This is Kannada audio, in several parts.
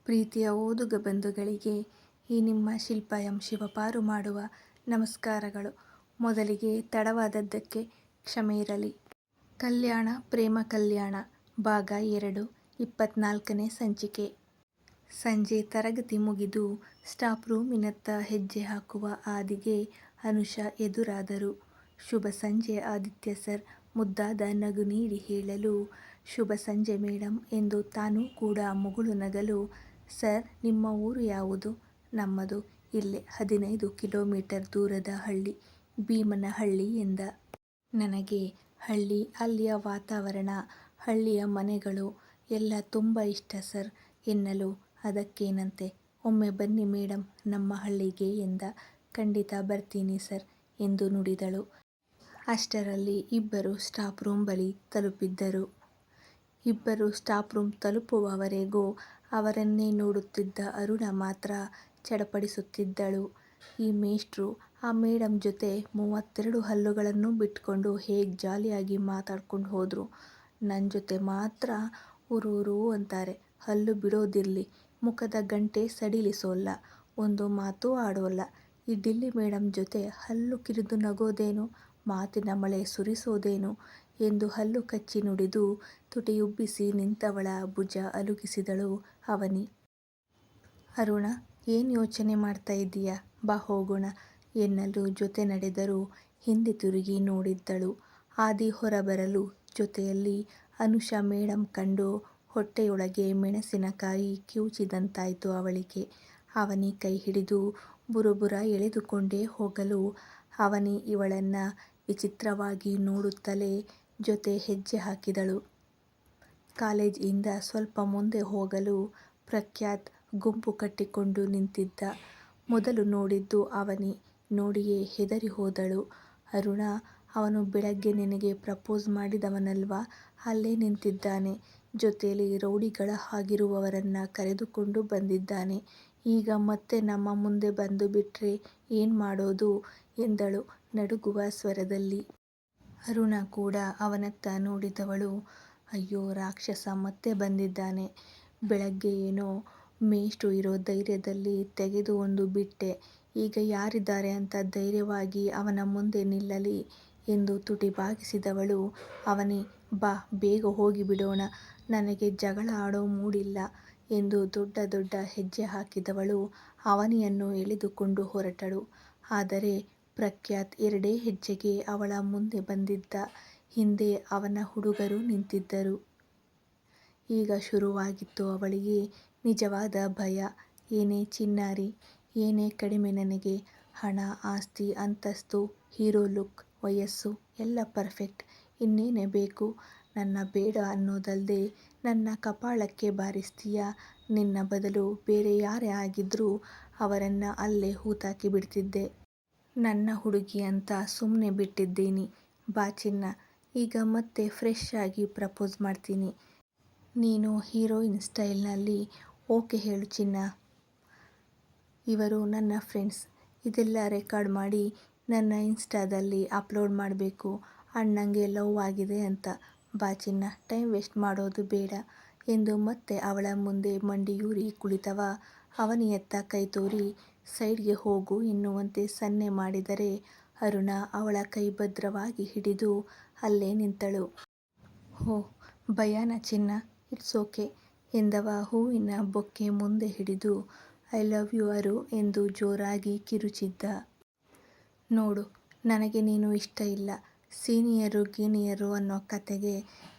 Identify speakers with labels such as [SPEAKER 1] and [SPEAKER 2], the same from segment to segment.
[SPEAKER 1] ಪ್ರೀತಿಯ ಓದುಗ ಬಂಧುಗಳಿಗೆ ಈ ನಿಮ್ಮ ಶಿಲ್ಪ ಎಂ ಶಿವಪಾರು ಮಾಡುವ ನಮಸ್ಕಾರಗಳು. ಮೊದಲಿಗೆ ತಡವಾದದ್ದಕ್ಕೆ ಕ್ಷಮೆ ಇರಲಿ. ಕಲ್ಯಾಣ ಪ್ರೇಮ ಕಲ್ಯಾಣ ಭಾಗ 2 24ನೇ ಸಂಚಿಕೆ. ಸಂಜೆ ತರಗತಿ ಮುಗಿದು ಸ್ಟಾಫ್ ರೂಮಿನತ್ತ ಹೆಜ್ಜೆ ಹಾಕುವ ಹಾದಿಗೆ ಅನುಷಾ ಎದುರಾದರು. ಶುಭ ಸಂಜೆ ಆದಿತ್ಯ ಸರ್ ಮುದ್ದಾದ ನಗು ನೀಡಿ ಹೇಳಲು, ಶುಭ ಸಂಜೆ ಮೇಡಮ್ ಎಂದು ತಾನೂ ಕೂಡ ಮುಗುಳು ನಗಲು, ಸರ್ ನಿಮ್ಮ ಊರು ಯಾವುದು? ನಮ್ಮದು ಇಲ್ಲೇ 15 ಕಿಲೋಮೀಟರ್ ದೂರದ ಹಳ್ಳಿ ಭೀಮನಹಳ್ಳಿ ಎಂದ. ನನಗೆ ಹಳ್ಳಿ, ಅಲ್ಲಿಯ ವಾತಾವರಣ, ಹಳ್ಳಿಯ ಮನೆಗಳು ಎಲ್ಲ ತುಂಬ ಇಷ್ಟ ಸರ್ ಎನ್ನಲು, ಅದಕ್ಕೇನಂತೆ ಒಮ್ಮೆ ಬನ್ನಿ ಮೇಡಮ್ ನಮ್ಮ ಹಳ್ಳಿಗೆ ಎಂದ. ಖಂಡಿತ ಬರ್ತೀನಿ ಸರ್ ಎಂದು ನುಡಿದಳು. ಅಷ್ಟರಲ್ಲಿ ಇಬ್ಬರು ಸ್ಟಾಫ್ ರೂಮ್ ಬಳಿ ತಲುಪಿದ್ದರು. ಇಬ್ಬರು ಸ್ಟಾಫ್ ರೂಮ್ ತಲುಪುವವರೆಗೂ ಅವರನ್ನೇ ನೋಡುತ್ತಿದ್ದ ಅರುಣಾ ಮಾತ್ರ ಚಡಪಡಿಸುತ್ತಿದ್ದಳು. ಈ ಮೇಷ್ಟ್ರು ಆ ಮೇಡಮ್ ಜೊತೆ 32 ಹಲ್ಲುಗಳನ್ನು ಬಿಟ್ಕೊಂಡು ಹೇಗ್ ಜಾಲಿಯಾಗಿ ಮಾತಾಡ್ಕೊಂಡು ಹೋದ್ರು. ನನ್ ಜೊತೆ ಮಾತ್ರ ಉರು ಅಂತಾರೆ. ಹಲ್ಲು ಬಿಡೋದಿರ್ಲಿ, ಮುಖದ ಗಂಟೆ ಸಡಿಲಿಸೋಲ್ಲ, ಒಂದು ಮಾತು ಆಡೋಲ್ಲ. ಈ ಡಿಲ್ಲಿ ಮೇಡಮ್ ಜೊತೆ ಹಲ್ಲು ಕಿರಿದು ನಗೋದೇನು, ಮಾತಿನ ಮಳೆ ಸುರಿಸೋದೇನು ಎಂದು ಹಲ್ಲು ಕಚ್ಚಿ ನುಡಿದು ತುಟಿಯುಬ್ಬಿಸಿ ನಿಂತವಳ ಭುಜ ಅಲುಗಿಸಿದಳು ಅವನಿ. ಅರುಣಾ, ಏನ್ ಯೋಚನೆ ಮಾಡ್ತಾ ಇದ್ದೀಯಾ, ಬಾ ಹೋಗೋಣ ಎನ್ನಲು ಜೊತೆ ನಡೆದರೂ ಹಿಂದೆ ತಿರುಗಿ ನೋಡಿದ್ದಳು. ಹಾದಿ ಹೊರಬರಲು ಜೊತೆಯಲ್ಲಿ ಅನುಷಾ ಮೇಡಮ್ ಕಂಡು ಹೊಟ್ಟೆಯೊಳಗೆ ಮೆಣಸಿನಕಾಯಿ ಕಿವುಚಿದಂತಾಯ್ತು ಅವಳಿಗೆ. ಅವನಿ ಕೈ ಹಿಡಿದು ಬುರುಬುರ ಎಳೆದುಕೊಂಡೇ ಹೋಗಲು, ಅವನಿ ಇವಳನ್ನ ವಿಚಿತ್ರವಾಗಿ ನೋಡುತ್ತಲೇ ಜೊತೆ ಹೆಜ್ಜೆ ಹಾಕಿದಳು. ಕಾಲೇಜ್ ಇಂದ ಸ್ವಲ್ಪ ಮುಂದೆ ಹೋಗಲು ಪ್ರಖ್ಯಾತ್ ಗುಂಪು ಕಟ್ಟಿಕೊಂಡು ನಿಂತಿದ್ದ. ಮೊದಲು ನೋಡಿದ್ದು ಅವನಿ. ನೋಡಿಯೇ ಹೆದರಿ ಹೋದಳು. ಅರುಣಾ, ಅವನು ಬೆಳಗ್ಗೆ ನಿನಗೆ ಪ್ರಪೋಸ್ ಮಾಡಿದವನಲ್ವಾ, ಅಲ್ಲೇ ನಿಂತಿದ್ದಾನೆ. ಜೊತೆಲಿ ರೌಡಿಗಳ ಹಾಗಿರುವವರನ್ನ ಕರೆದುಕೊಂಡು ಬಂದಿದ್ದಾನೆ. ಈಗ ಮತ್ತೆ ನಮ್ಮ ಮುಂದೆ ಬಂದು ಬಿಟ್ರೆ ಏನ್ ಮಾಡೋದು ಎಂದಳು ನಡುಗುವ ಸ್ವರದಲ್ಲಿ. ಅರುಣಾ ಕೂಡ ಅವನತ್ತ ನೋಡಿದವಳು. ಅಯ್ಯೋ ರಾಕ್ಷಸ ಮತ್ತೆ ಬಂದಿದ್ದಾನೆ. ಬೆಳಗ್ಗೆ ಏನೋ ಮೇಷ್ಟ್ರು ಇರೋ ಧೈರ್ಯದಲ್ಲಿ ತೆಗೆದು ಒಂದು ಬಿಟ್ಟೆ, ಈಗ ಯಾರಿದ್ದಾರೆ ಅಂತ ಧೈರ್ಯವಾಗಿ ಅವನ ಮುಂದೆ ನಿಲ್ಲಲಿ ಎಂದು ತುಟಿ ಬಾಗಿಸಿದವಳು. ಅವನಿ, ಬಾ ಬೇಗ ಹೋಗಿ ಬಿಡೋಣ, ನನಗೆ ಜಗಳ ಆಡೋ ಮೂಡಿಲ್ಲ ಎಂದು ದೊಡ್ಡ ದೊಡ್ಡ ಹೆಜ್ಜೆ ಹಾಕಿದವಳು ಅವನಿಯನ್ನು ಎಳೆದುಕೊಂಡು ಹೊರಟಳು. ಆದರೆ ಪ್ರಖ್ಯಾತ್ 2 ಹೆಜ್ಜೆಗೆ ಅವಳ ಮುಂದೆ ಬಂದಿದ್ದ. ಹಿಂದೆ ಅವನ ಹುಡುಗರು ನಿಂತಿದ್ದರು. ಈಗ ಶುರುವಾಗಿತ್ತು ಅವಳಿಗೆ ನಿಜವಾದ ಭಯ. ಏನೇ ಚಿನ್ನಾರಿ, ಏನೇ ಕಡಿಮೆ ನನಗೆ, ಹಣ, ಆಸ್ತಿ, ಅಂತಸ್ತು, ಹೀರೋ ಲುಕ್, ವಯಸ್ಸು ಎಲ್ಲ ಪರ್ಫೆಕ್ಟ್, ಇನ್ನೇನೇ ಬೇಕು? ನನ್ನ ಬೇಡ ಅನ್ನೋದಲ್ದೆ ನನ್ನ ಕಪಾಳಕ್ಕೆ ಬಾರಿಸ್ತೀಯಾ? ನಿನ್ನ ಬದಲು ಬೇರೆ ಯಾರೇ ಆಗಿದ್ರೂ ಅವರನ್ನ ಅಲ್ಲೇ ಹೂತಾಕಿ ಬಿಡ್ತಿದ್ದೆ. ನನ್ನ ಹುಡುಗಿ ಅಂತ ಸುಮ್ನೆ ಬಿಟ್ಟಿದ್ದೀನಿ. ಬಾ ಚಿನ್ನ, ಈಗ ಮತ್ತೆ ಫ್ರೆಶ್ ಆಗಿ ಪ್ರಪೋಸ್ ಮಾಡ್ತೀನಿ. ನೀನು ಹೀರೋಯಿನ್ ಸ್ಟೈಲ್ನಲ್ಲಿ ಓಕೆ ಹೇಳು ಚಿನ್ನ. ಇವರು ನನ್ನ ಫ್ರೆಂಡ್ಸ್. ಇದೆಲ್ಲ ರೆಕಾರ್ಡ್ ಮಾಡಿ ನನ್ನ ಇನ್ಸ್ಟಾದಲ್ಲಿ ಅಪ್ಲೋಡ್ ಮಾಡಬೇಕು. ಅಣ್ಣಂಗೆ ಲವ್ ಆಗಿದೆ ಅಂತ. ಬಾ ಚಿನ್ನ, ಟೈಮ್ ವೇಸ್ಟ್ ಮಾಡೋದು ಬೇಡ ಎಂದು ಮತ್ತೆ ಅವಳ ಮುಂದೆ ಮಂಡಿಯೂರಿ ಕುಳಿತವ ಅವನಿಯತ್ತ ಕೈತೋರಿ ಸೈಡ್ಗೆ ಹೋಗು ಎನ್ನುವಂತೆ ಸನ್ನೆ ಮಾಡಿದರೆ ಅರುಣಾ ಅವಳ ಕೈ ಭದ್ರವಾಗಿ ಹಿಡಿದು ಅಲ್ಲೇ ನಿಂತಳು. ಹೋ ಭಯನಾ ಚಿನ್ನ, ಇಟ್ಸ್ ಓಕೆ ಎಂದವ ಹೂವಿನ ಬೊಕ್ಕೆ ಮುಂದೆ ಹಿಡಿದು ಐ ಲವ್ ಯು ಅರು ಎಂದು ಜೋರಾಗಿ ಕಿರುಚಿದ್ದ. ನೋಡು, ನನಗೆ ನೀನು ಇಷ್ಟ ಇಲ್ಲ. ಸೀನಿಯರು ಗೀನಿಯರು ಅನ್ನೋ ಕತೆಗೆ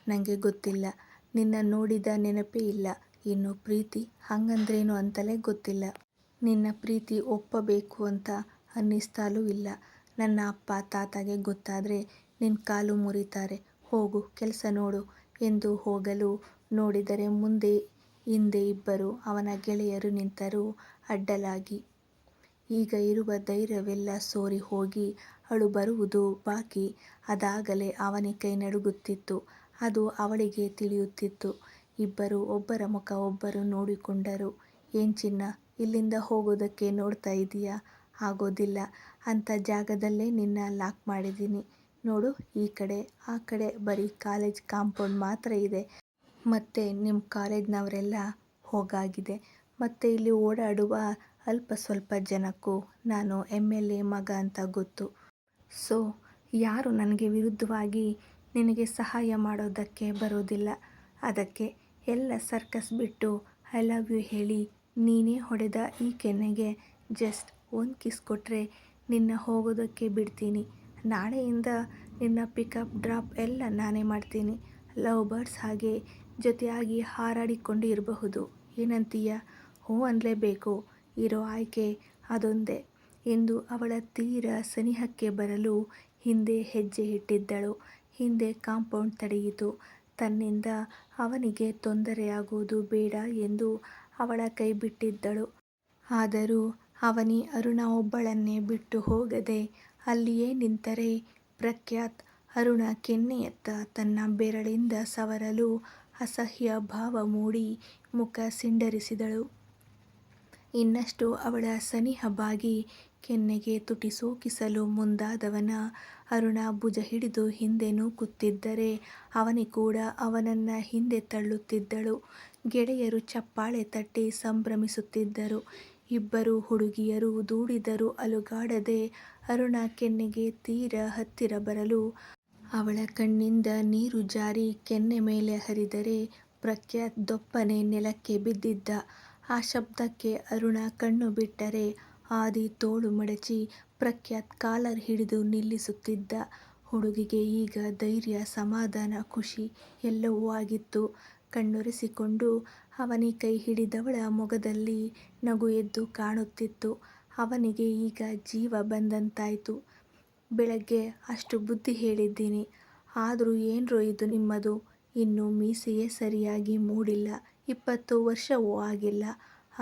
[SPEAKER 1] ನಂಗೆ ಗೊತ್ತಿಲ್ಲ. ನಿನ್ನ ನೋಡಿದ ನೆನಪೇ ಇಲ್ಲ. ಇನ್ನು ಪ್ರೀತಿ ಹಂಗಂದ್ರೇನು ಅಂತಲೇ ಗೊತ್ತಿಲ್ಲ. ನಿನ್ನ ಪ್ರೀತಿ ಒಪ್ಪಬೇಕು ಅಂತ ಅನ್ನಿಸ್ತಲೂ ಇಲ್ಲ. ನನ್ನ ಅಪ್ಪ ತಾತಗೆ ಗೊತ್ತಾದ್ರೆ ನಿನ್ ಕಾಲು ಮುರಿತಾರೆ. ಹೋಗು ಕೆಲಸ ನೋಡು ಎಂದು ಹೋಗಲು ನೋಡಿದರೆ ಮುಂದೆ ಹಿಂದೆ ಇಬ್ಬರು ಅವನ ಗೆಳೆಯರು ನಿಂತರು ಅಡ್ಡಲಾಗಿ. ಈಗ ಇರುವ ಧೈರ್ಯವೆಲ್ಲ ಸೋರಿ ಹೋಗಿ ಅಳು ಬರುವುದು ಬಾಕಿ. ಅದಾಗಲೇ ಅವನಿ ಕೈ ನಡುಗುತ್ತಿತ್ತು. ಅದು ಅವಳಿಗೆ ತಿಳಿಯುತ್ತಿತ್ತು. ಇಬ್ಬರು ಒಬ್ಬರ ಮುಖ ಒಬ್ಬರು ನೋಡಿಕೊಂಡರು. ಏನ್ ಚಿನ್ನ, ಇಲ್ಲಿಂದ ಹೋಗೋದಕ್ಕೆ ನೋಡ್ತಾ ಇದೀಯಾ? ಆಗೋದಿಲ್ಲ. ಅಂಥ ಜಾಗದಲ್ಲೇ ನಿನ್ನ ಲಾಕ್ ಮಾಡಿದ್ದೀನಿ. ನೋಡು, ಈ ಕಡೆ ಆ ಕಡೆ ಬರೀ ಕಾಲೇಜ್ ಕಾಂಪೌಂಡ್ ಮಾತ್ರ ಇದೆ. ಮತ್ತೆ ನಿಮ್ ಕಾಲೇಜ್ನವರೆಲ್ಲ ಹೋಗಾಗಿದೆ. ಮತ್ತು ಇಲ್ಲಿ ಓಡಾಡುವ ಅಲ್ಪ ಸ್ವಲ್ಪ ಜನಕ್ಕೂ ನಾನು MLA ಮಗ ಅಂತ ಗೊತ್ತು. ಸೊ ಯಾರು ನನಗೆ ವಿರುದ್ಧವಾಗಿ ನಿನಗೆ ಸಹಾಯ ಮಾಡೋದಕ್ಕೆ ಬರೋದಿಲ್ಲ. ಅದಕ್ಕೆ ಎಲ್ಲ ಸರ್ಕಸ್ ಬಿಟ್ಟು ಐ ಲವ್ ಯು ಹೇಳಿ ನೀನೇ ಹೊಡೆದ ಈ ಕೆನ್ನೆಗೆ ಜಸ್ಟ್ ಒಂದು ಕಿಸ್ ಕೊಟ್ಟರೆ ನಿನ್ನ ಹೋಗೋದಕ್ಕೆ ಬಿಡ್ತೀನಿ. ನಾಳೆಯಿಂದ ನಿನ್ನ ಪಿಕಪ್ ಡ್ರಾಪ್ ಎಲ್ಲ ನಾನೇ ಮಾಡ್ತೀನಿ. ಲವ್ ಬರ್ಡ್ಸ್ ಹಾಗೆ ಜೊತೆಯಾಗಿ ಹಾರಾಡಿಕೊಂಡು ಇರಬಹುದು. ಏನಂತೀಯ? ಹ್ಞೂ ಅನ್ನಲೇಬೇಕು. ಇರೋ ಆಯ್ಕೆ ಅದೊಂದೇ ಎಂದು ಅವಳ ತೀರ ಸನಿಹಕ್ಕೆ ಬರಲು ಹಿಂದೆ ಹೆಜ್ಜೆ ಇಟ್ಟಿದ್ದಳು. ಹಿಂದೆ ಕಾಂಪೌಂಡ್ ತಡೆಯಿತು. ತನ್ನಿಂದ ಅವನಿಗೆ ತೊಂದರೆಯಾಗುವುದು ಬೇಡ ಎಂದು ಅವಳ ಕೈ ಬಿಟ್ಟಿದ್ದಳು. ಆದರೂ ಅವನಿ ಅರುಣ ಒಬ್ಬಳನ್ನೇ ಬಿಟ್ಟು ಹೋಗದೆ ಅಲ್ಲಿಯೇ ನಿಂತರೆ ಪ್ರಖ್ಯಾತ್ ಅರುಣ ಕೆನ್ನೆಯತ್ತ ತನ್ನ ಬೆರಳಿಂದ ಸವರಲು ಅಸಹ್ಯ ಭಾವ ಮೂಡಿ ಮುಖ ಸಿಂಡರಿಸಿದಳು. ಇನ್ನಷ್ಟು ಅವಳ ಸನಿಹ ಬಾಗಿ ಕೆನ್ನೆಗೆ ತುಟಿ ಸೋಕಿಸಲು ಮುಂದಾದವನ ಅರುಣ ಭುಜ ಹಿಡಿದು ಹಿಂದೆ ನೂಕುತ್ತಿದ್ದರೆ ಅವನಿ ಕೂಡ ಅವನನ್ನ ಹಿಂದೆ ತಳ್ಳುತ್ತಿದ್ದಳು. ಗೆಳೆಯರು ಚಪ್ಪಾಳೆ ತಟ್ಟಿ ಸಂಭ್ರಮಿಸುತ್ತಿದ್ದರು. ಇಬ್ಬರು ಹುಡುಗಿಯರು ದೂಡಿದರೂ ಅಲುಗಾಡದೆ ಅರುಣ ಕೆನ್ನೆಗೆ ತೀರ ಹತ್ತಿರ ಬರಲು ಅವಳ ಕಣ್ಣಿಂದ ನೀರು ಜಾರಿ ಕೆನ್ನೆ ಮೇಲೆ ಹರಿದರೆ ಪ್ರಖ್ಯಾತ್ ದೊಪ್ಪನೆ ನೆಲಕ್ಕೆ ಬಿದ್ದಿದ್ದ. ಆ ಶಬ್ದಕ್ಕೆ ಅರುಣ ಕಣ್ಣು ಬಿಟ್ಟರೆ ಆದಿ ತೋಳು ಮಡಚಿ ಪ್ರಖ್ಯಾತ್ ಕಾಲರ್ ಹಿಡಿದು ನಿಲ್ಲಿಸುತ್ತಿದ್ದ. ಹುಡುಗಿಗೆ ಈಗ ಧೈರ್ಯ, ಸಮಾಧಾನ, ಖುಷಿ ಎಲ್ಲವೂ ಆಗಿತ್ತು. ಕಣ್ಣೊರೆಸಿಕೊಂಡು ಅವನಿ ಕೈ ಹಿಡಿದವಳ ಮೊಗದಲ್ಲಿ ನಗು ಎದ್ದು ಕಾಣುತ್ತಿತ್ತು. ಅವನಿಗೆ ಈಗ ಜೀವ ಬಂದಂತಾಯ್ತು. ಬೆಳಗ್ಗೆ ಅಷ್ಟು ಬುದ್ಧಿ ಹೇಳಿದ್ದೀನಿ. ಆದ್ರೂ ಏನ್ರೋ ಇದು ನಿಮ್ಮದು? ಇನ್ನೂ ಮೀಸೆಯೇ ಸರಿಯಾಗಿ ಮೂಡಿಲ್ಲ. 20 ವರ್ಷವೂ ಆಗಿಲ್ಲ.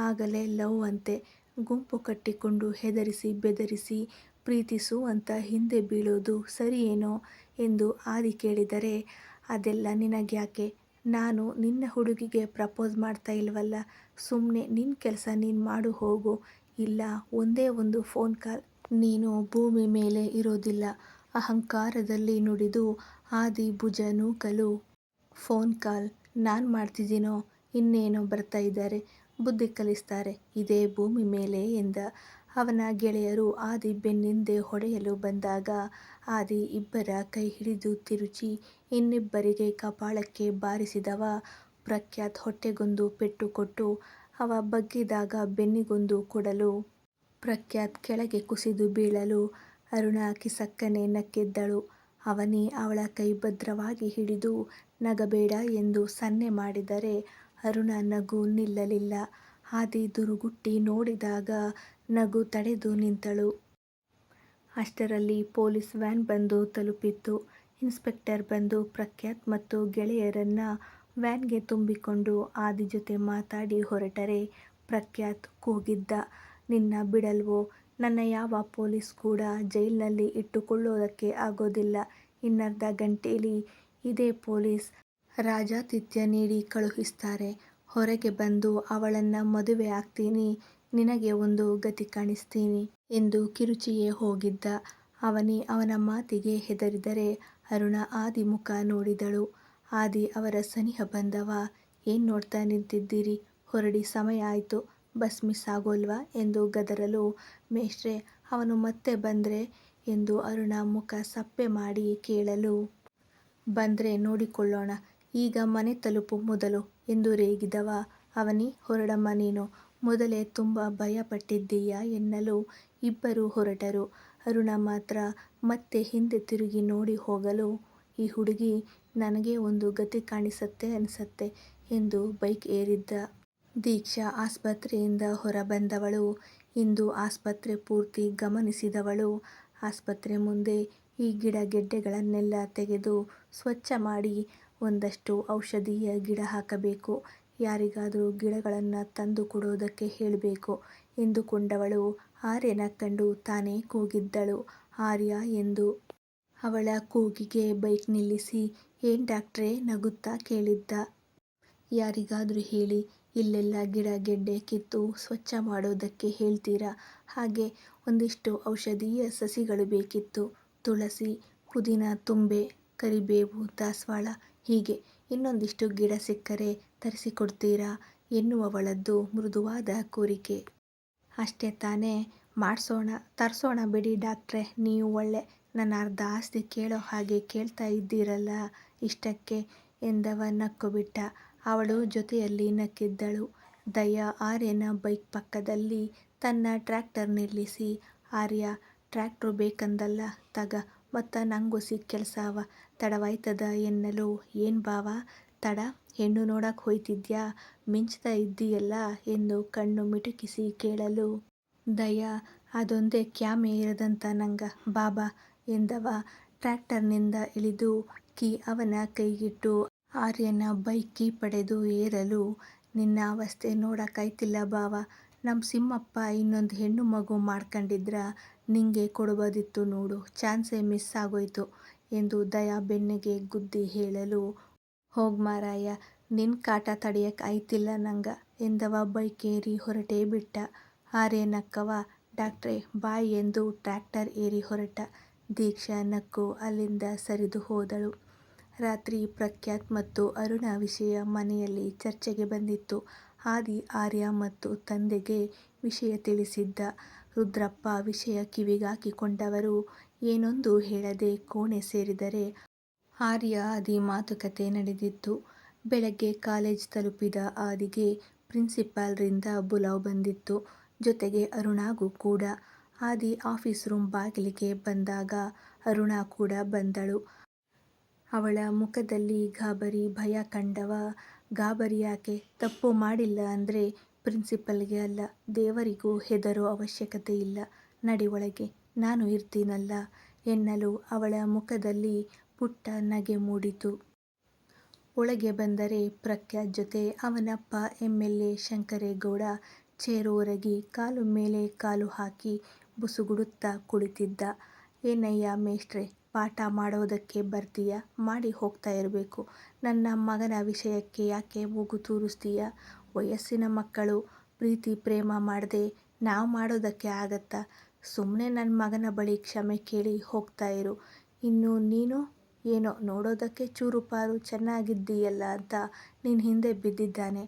[SPEAKER 1] ಆಗಲೇ ಲವ್ ಅಂತೆ. ಗುಂಪು ಕಟ್ಟಿಕೊಂಡು ಹೆದರಿಸಿ ಬೆದರಿಸಿ ಪ್ರೀತಿಸು ಅಂತ ಹಿಂದೆ ಬೀಳೋದು ಸರಿಯೇನೋ ಎಂದು ಆದಿ ಕೇಳಿದರೆ, ಅದೆಲ್ಲ ನಿನಗ್ಯಾಕೆ? ನಾನು ನಿನ್ನ ಹುಡುಗಿಗೆ ಪ್ರಪೋಸ್ ಮಾಡ್ತಾ ಇಲ್ವಲ್ಲ. ಸುಮ್ನೆ ನಿನ್ ಕೆಲ್ಸ ನೀನ್ ಮಾಡು ಹೋಗು. ಇಲ್ಲ ಒಂದೇ ಒಂದು ಫೋನ್ ಕಾಲ್. ನೀನು ಭೂಮಿ ಮೇಲೆ ಇರೋದಿಲ್ಲ ಅಹಂಕಾರದಲ್ಲಿ ನುಡಿದು ಆದಿ ಭುಜ ನೂಕಲು. ಫೋನ್ ಕಾಲ್ ನಾನ್ ಮಾಡ್ತಿದ್ದೀನೋ? ಇನ್ನೇನೋ ಬರ್ತಾ ಇದ್ದಾರೆ. ಬುದ್ಧಿ ಕಲಿಸ್ತಾರೆ ಇದೇ ಭೂಮಿ ಮೇಲೆ ಎಂದ. ಅವನ ಗೆಳೆಯರು ಆದಿ ಬೆನ್ನಿಂದೆ ಹೊಡೆಯಲು ಬಂದಾಗ ಆದಿ ಇಬ್ಬರ ಕೈ ಹಿಡಿದು ತಿರುಚಿ ಇನ್ನಿಬ್ಬರಿಗೆ ಕಪಾಳಕ್ಕೆ ಬಾರಿಸಿದವ. ಪ್ರಖ್ಯಾತ್ ಹೊಟ್ಟೆಗೊಂದು ಪೆಟ್ಟು ಕೊಟ್ಟು ಅವ ಬಗ್ಗಿದಾಗ ಬೆನ್ನಿಗೊಂದು ಕೊಡಲು ಪ್ರಖ್ಯಾತ್ ಕೆಳಗೆ ಕುಸಿದು ಬೀಳಲು ಅರುಣ ಕಿಸಕ್ಕನೆ ನಕ್ಕಿದ್ದಳು. ಅವನಿ ಅವಳ ಕೈ ಭದ್ರವಾಗಿ ಹಿಡಿದು ನಗಬೇಡ ಎಂದು ಸನ್ನೆ ಮಾಡಿದರೆ ಅರುಣ ನಗು ನಿಲ್ಲಲಿಲ್ಲ. ಆದಿ ದುರುಗುಟ್ಟಿ ನೋಡಿದಾಗ ನಗು ತಡೆದು ನಿಂತಳು. ಅಷ್ಟರಲ್ಲಿ ಪೊಲೀಸ್ ವ್ಯಾನ್ ಬಂದು ತಲುಪಿತ್ತು. ಇನ್ಸ್ಪೆಕ್ಟರ್ ಬಂದು ಪ್ರಖ್ಯಾತ್ ಮತ್ತು ಗೆಳೆಯರನ್ನ ವ್ಯಾನ್ಗೆ ತುಂಬಿಕೊಂಡು ಆದಿ ಜೊತೆ ಮಾತಾಡಿ ಹೊರಟರೆ ಪ್ರಖ್ಯಾತ್ ಕೂಗಿದ್ದ, ನಿನ್ನ ಬಿಡಲ್ವೋ? ನನ್ನ ಯಾವ ಪೊಲೀಸ್ ಕೂಡ ಜೈಲ್ನಲ್ಲಿ ಇಟ್ಟುಕೊಳ್ಳೋದಕ್ಕೆ ಆಗೋದಿಲ್ಲ. ಇನ್ನರ್ಧ ಗಂಟೇಲಿ ಇದೇ ಪೊಲೀಸ್ ರಾಜಾತಿಥ್ಯ ನೀಡಿ ಕಳುಹಿಸ್ತಾರೆ. ಹೊರಗೆ ಬಂದು ಅವಳನ್ನ ಮದುವೆ ಆಗ್ತೀನಿ. ನಿನಗೆ ಒಂದು ಗತಿ ಕಾಣಿಸ್ತೀನಿ ಎಂದು ಕಿರುಚಿಯೇ ಹೋಗಿದ್ದ. ಅವನಿ ಅವನ ಮಾತಿಗೆ ಹೆದರಿದರೆ ಅರುಣ ಆದಿ ಮುಖ ನೋಡಿದಳು. ಆದಿ ಅವರ ಸನಿಹ ಬಂದವ. ಏನ್ ನೋಡ್ತಾ ನಿಂತಿದ್ದೀರಿ? ಹೊರಡಿ, ಸಮಯ ಆಯ್ತು. ಬಸ್ ಮಿಸ್ ಆಗೋಲ್ವಾ ಎಂದು ಗದರಲು ಮೇಷ್ಟ್ರೆ ಅವನು ಮತ್ತೆ ಬಂದ್ರೆ ಎಂದು ಅರುಣ ಮುಖ ಸಪ್ಪೆ ಮಾಡಿ ಕೇಳಲು, ಬಂದ್ರೆ ನೋಡಿಕೊಳ್ಳೋಣ. ಈಗ ಮನೆ ತಲುಪು ಮೊದಲು ಎಂದು ರೇಗಿದವ. ಅವನಿ ಹೊರಡಮ್ಮ ನೀನು. ಮೊದಲೇ ತುಂಬ ಭಯ ಪಟ್ಟಿದ್ದೀಯ ಎನ್ನಲು ಇಬ್ಬರು ಹೊರಟರು. ಅರುಣ ಮಾತ್ರ ಮತ್ತೆ ಹಿಂದೆ ತಿರುಗಿ ನೋಡಿ ಹೋಗಲು, ಈ ಹುಡುಗಿ ನನಗೇ ಒಂದು ಗತಿ ಕಾಣಿಸತ್ತೆ ಅನ್ಸತ್ತೆ ಎಂದು ಬೈಕ್ ಏರಿದ್ದ. ದೀಕ್ಷಾ ಆಸ್ಪತ್ರೆಯಿಂದ ಹೊರ ಬಂದವಳು. ಇಂದು ಆಸ್ಪತ್ರೆ ಪೂರ್ತಿ ಗಮನಿಸಿದವಳು. ಆಸ್ಪತ್ರೆ ಮುಂದೆ ಈ ಗಿಡ ಗೆಡ್ಡೆಗಳನ್ನೆಲ್ಲ ತೆಗೆದು ಸ್ವಚ್ಛ ಮಾಡಿ ಒಂದಷ್ಟು ಔಷಧೀಯ ಗಿಡ ಹಾಕಬೇಕು. ಯಾರಿಗಾದರೂ ಗಿಡಗಳನ್ನು ತಂದು ಕೊಡೋದಕ್ಕೆ ಹೇಳಬೇಕು ಎಂದುಕೊಂಡವಳು ಆರ್ಯನ ಕಂಡು ತಾನೇ ಕೂಗಿದ್ದಳು, ಆರ್ಯ ಎಂದು. ಅವಳ ಕೂಗಿಗೆ ಬೈಕ್ ನಿಲ್ಲಿಸಿ, ಏನ್ ಡಾಕ್ಟ್ರೇ ನಗುತ್ತಾ ಕೇಳಿದ್ದ. ಯಾರಿಗಾದ್ರೂ ಹೇಳಿ ಇಲ್ಲೆಲ್ಲ ಗಿಡ ಗೆಡ್ಡೆ ಕಿತ್ತು ಸ್ವಚ್ಛ ಮಾಡೋದಕ್ಕೆ ಹೇಳ್ತೀರಾ? ಹಾಗೆ ಒಂದಿಷ್ಟು ಔಷಧೀಯ ಸಸಿಗಳು ಬೇಕಿತ್ತು. ತುಳಸಿ, ಪುದೀನ, ತುಂಬೆ, ಕರಿಬೇವು, ದಾಸವಾಳ ಹೀಗೆ ಇನ್ನೊಂದಿಷ್ಟು ಗಿಡ ಸಿಕ್ಕರೆ ತರಿಸಿಕೊಡ್ತೀರಾ ಎನ್ನುವವಳದ್ದು ಮೃದುವಾದ ಕೋರಿಕೆ. ಅಷ್ಟೇ ತಾನೇ, ತರ್ಸೋಣ ಬಿಡಿ ಡಾಕ್ಟ್ರೆ, ನೀವು ಒಳ್ಳೆ ನನ್ನ ಅರ್ಧ ಆಸ್ತಿ ಕೇಳೋ ಹಾಗೆ ಕೇಳ್ತಾ ಇದ್ದೀರಲ್ಲ ಇಷ್ಟಕ್ಕೆ ಎಂದವ ನಕ್ಕು ಬಿಟ್ಟ. ಅವಳು ಜೊತೆಯಲ್ಲಿ ನಕ್ಕಿದ್ದಳು. ದಯಾ ಆರ್ಯನ ಬೈಕ್ ಪಕ್ಕದಲ್ಲಿ ತನ್ನ ಟ್ರ್ಯಾಕ್ಟರ್ ನಿಲ್ಲಿಸಿ, ಆರ್ಯ ಟ್ರ್ಯಾಕ್ಟ್ರು ಬೇಕಂದಲ್ಲ, ತಗ ಮತ್ತ ನಂಗೂ ಕೆಲ್ಸಾವ, ತಡವಾಯ್ತದ ಎನ್ನಲು. ಏನ್ ಬಾವ ತಡ, ಹೆಣ್ಣು ನೋಡಕ್ ಹೋಯ್ತಿದ್ಯಾ, ಮಿಂಚ್ತಾ ಇದ್ದೀಯಲ್ಲ ಎಂದು ಕಣ್ಣು ಮಿಟುಕಿಸಿ ಕೇಳಲು. ದಯಾ ಅದೊಂದೇ ಕ್ಯಾಮೆ ಇರದಂತ ನಂಗ ಬಾಬಾ ಎಂದವ ಟ್ರ್ಯಾಕ್ಟರ್ನಿಂದ ಇಳಿದು ಕೀ ಅವನ ಕೈಗಿಟ್ಟು ಆರ್ಯನ ಬೈಕ್ ಕೀ ಪಡೆದು ಏರಲು. ನಿನ್ನ ಅವಸ್ಥೆ ನೋಡಕಾಯ್ತಿಲ್ಲ ಬಾವ, ನಮ್ ಸಿಮ್ಮಪ್ಪ ಇನ್ನೊಂದು ಹೆಣ್ಣು ಮಗು ಮಾಡ್ಕಂಡಿದ್ರ ನಿಂಗೆ ಕೊಡ್ಬೋದಿತ್ತು ನೋಡು, ಚಾನ್ಸೇ ಮಿಸ್ ಆಗೋಯ್ತು ಎಂದು ದಯಾ ಬೆನ್ನಿಗೆ ಗುದ್ದಿ ಹೇಳಲು. ಹೋಗ್ ಮಾರಾಯ, ನಿನ್ ಕಾಟ ತಡಿಯಕ್ ಆಯ್ತಿಲ್ಲ ನಂಗ ಎಂದವ ಬೈಕ್ ಏರಿ ಹೊರಟೇ ಬಿಟ್ಟ. ಆರ್ಯ ನಕ್ಕವ, ಡಾಕ್ಟ್ರೇ ಬಾಯ್ ಎಂದು ಟ್ರ್ಯಾಕ್ಟರ್ ಏರಿ ಹೊರಟ. ದೀಕ್ಷಾ ನಕ್ಕು ಅಲ್ಲಿಂದ ಸರಿದು ಹೋದಳು. ರಾತ್ರಿ ಪ್ರಖ್ಯಾತ್ ಮತ್ತು ಅರುಣಾ ವಿಷಯ ಮನೆಯಲ್ಲಿ ಚರ್ಚೆಗೆ ಬಂದಿತ್ತು. ಆದಿ ಆರ್ಯ ಮತ್ತು ತಂದೆಗೆ ವಿಷಯ ತಿಳಿಸಿದ್ದ. ರುದ್ರಪ್ಪ ವಿಷಯ ಕಿವಿಗಾಕಿಕೊಂಡವರು ಏನೊಂದು ಹೇಳದೆ ಕೋಣೆ ಸೇರಿದರೆ ಆರ್ಯ ಆದಿ ಮಾತುಕತೆ ನಡೆದಿತ್ತು. ಬೆಳಗ್ಗೆ ಕಾಲೇಜ್ ತಲುಪಿದ ಆದಿಗೆ ಪ್ರಿನ್ಸಿಪಾಲ್ ರಿಂದ ಬುಲಾವ್ ಬಂದಿತ್ತು. ಜೊತೆಗೆ ಅರುಣಾಗೂ ಕೂಡ. ಆದಿ ಆಫೀಸ್ ರೂಮ್ ಬಾಗಿಲಿಗೆ ಬಂದಾಗ ಅರುಣಾ ಕೂಡ ಬಂದಳು. ಅವಳ ಮುಖದಲ್ಲಿ ಗಾಬರಿ ಭಯ ಕಂಡವ, ಗಾಬರಿ ಯಾಕೆ, ತಪ್ಪು ಮಾಡಿಲ್ಲ ಅಂದ್ರೆ ಪ್ರಿನ್ಸಿಪಲ್ಗೆ ಅಲ್ಲ ದೇವರಿಗೂ ಹೆದರೋ ಅವಶ್ಯಕತೆ ಇಲ್ಲ, ನಡಿ ಒಳಗೆ, ನಾನು ಇರ್ತೀನಲ್ಲ ಎನ್ನಲು ಅವಳ ಮುಖದಲ್ಲಿ ಪುಟ್ಟ ನಗೆ ಮೂಡಿತು. ಒಳಗೆ ಬಂದರೆ ಪ್ರಖ್ಯಾತ್ ಜೊತೆ ಅವನಪ್ಪ MLA ಶಂಕರೇಗೌಡ ಚೇರು ಒರಗಿ ಕಾಲು ಮೇಲೆ ಕಾಲು ಹಾಕಿ ಬುಸುಗುಡುತ್ತಾ ಕುಳಿತಿದ್ದ. ಏನಯ್ಯ ಮೇಷ್ಟ್ರೆ, ಪಾಠ ಮಾಡೋದಕ್ಕೆ ಬರ್ತೀಯ, ಮಾಡಿ ಹೋಗ್ತಾ ಇರ್ಬೇಕು, ನನ್ನ ಮಗನ ವಿಷಯಕ್ಕೆ ಯಾಕೆ ಮೂಗು ತೂರಿಸ್ತೀಯ, ವಯಸ್ಸಿನ ಮಕ್ಕಳು, ಪ್ರೀತಿ ಪ್ರೇಮ ಮಾಡ್ದೆ ನಾವ್ ಮಾಡೋದಕ್ಕೆ ಆಗತ್ತಾ, ಸುಮ್ನೆ ನನ್ ಮಗನ ಬಳಿ ಕ್ಷಮೆ ಕೇಳಿ ಹೋಗ್ತಾ ಇರು. ಇನ್ನು ನೀನು ಏನೋ ನೋಡೋದಕ್ಕೆ ಚೂರು ಪಾರು ಚೆನ್ನಾಗಿದ್ದೀಯಲ್ಲ ಅಂತ ನಿನ್ ಹಿಂದೆ ಬಿದ್ದಿದ್ದಾನೆ,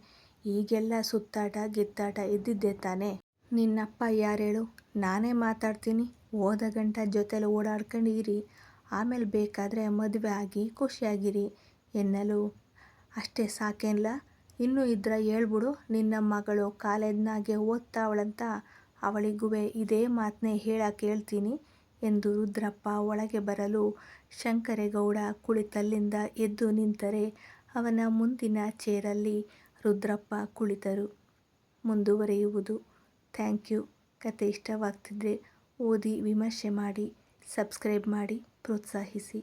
[SPEAKER 1] ಈಗೆಲ್ಲ ಸುತ್ತಾಟ ಗಿತ್ತಾಟ ಇದ್ದಿದ್ದೇ ತಾನೆ. ನಿನ್ನಪ್ಪ ಯಾರೇಳು, ನಾನೇ ಮಾತಾಡ್ತೀನಿ, ಓದಗಂಟ ಜೊತೆಲಿ ಓಡಾಡ್ಕಂಡ್ ಇರಿ, ಆಮೇಲೆ ಬೇಕಾದ್ರೆ ಮದ್ವೆ ಆಗಿ ಖುಷಿಯಾಗಿರಿ ಎನ್ನಲು. ಅಷ್ಟೇ ಸಾಕೇನ್ಲ, ಇನ್ನೂ ಇದ್ರ ಹೇಳ್ಬಿಡು, ನಿನ್ನ ಮಗಳು ಕಾಲೇಜ್ನಾಗೆ ಓದ್ತಾವಳಂತ, ಅವಳಿಗುವೆ ಇದೇ ಮಾತ್ನೇ ಹೇಳಾಕ್ ಹೇಳ್ತೀನಿ ಎಂದು ರುದ್ರಪ್ಪ ಒಳಗೆ ಬರಲು ಶಂಕರೇಗೌಡ ಕುಳಿತಲ್ಲಿಂದ ಎದ್ದು ನಿಂತರೆ ಅವನ ಮುಂದಿನ ಚೇರಲ್ಲಿ ರುದ್ರಪ್ಪ ಕುಳಿತರು. ಮುಂದುವರಿಯುವುದು. Thank you. ಕತೆ ಇಷ್ಟವಾಗ್ತಿದ್ರೆ ಓದಿ ವಿಮರ್ಶೆ ಮಾಡಿ, ಸಬ್ಸ್ಕ್ರೈಬ್ ಮಾಡಿ, ಪ್ರೋತ್ಸಾಹಿಸಿ.